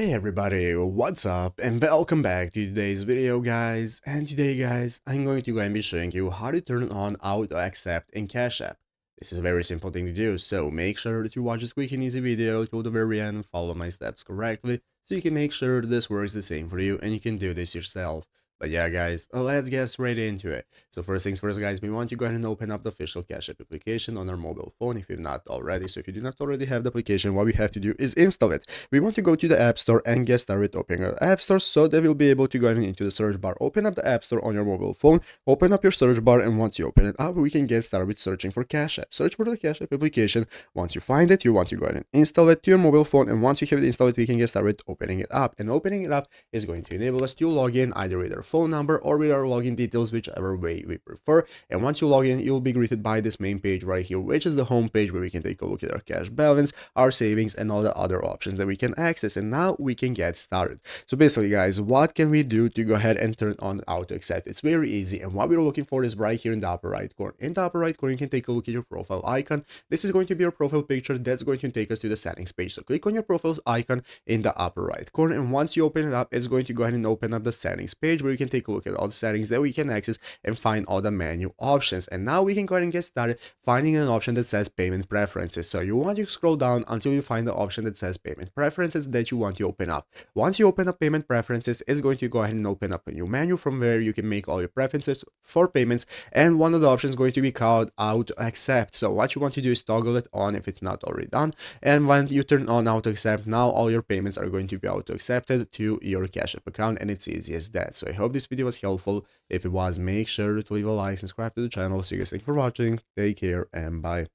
Hey everybody, what's up and welcome back to today's video guys. And today guys, I'm going to go and be showing you how to turn on auto accept in Cash App. This is a very simple thing to do, so make sure that you watch this quick and easy video till the very end and follow my steps correctly so you can make sure this works the same for you and you can do this yourself. But yeah guys, let's get straight into it. So first things first guys, we want to go ahead and open up the official Cash App application on our mobile phone if you've not already. So if you do not already have the application, what we have to do is install it. We want to go to the App Store and get started opening our App Store so that we'll be able to go into the search bar. Open up the App Store on your mobile phone, open up your search bar, and once you open it up, we can get started with searching for Cash App. Search for the Cash App application. Once you find it, you want to go ahead and install it to your mobile phone, and once you have it installed, we can get started with opening it up. And opening it up is going to enable us to log in either with our phone number or with our login details, whichever way we prefer. And once you log in, you'll be greeted by this main page right here, which is the home page where we can take a look at our cash balance, our savings, and all the other options that we can access. And now we can get started. So basically guys, what can we do to go ahead and turn on auto accept? It's very easy, and what we're looking for is right here in the upper right corner. In the upper right corner, you can take a look at your profile icon. This is going to be your profile picture. That's going to take us to the settings page. So click on your profile icon in the upper right corner, and once you open it up, it's going to go ahead and open up the settings page where you can take a look at all the settings that we can access and find all the menu options. And now we can go ahead and get started finding an option that says payment preferences. So you want to scroll down until you find the option that says payment preferences that you want to open up. Once you open up payment preferences, it's going to go ahead and open up a new menu from where you can make all your preferences for payments, and one of the options is going to be called auto accept. So what you want to do is toggle it on if it's not already done, and when you turn on auto accept, now all your payments are going to be auto accepted to your Cash App account, and it's easy as that. So I hope this video was helpful. If it was, make sure to leave a like, subscribe to the channel. So you guys, thank you for watching, take care, and bye.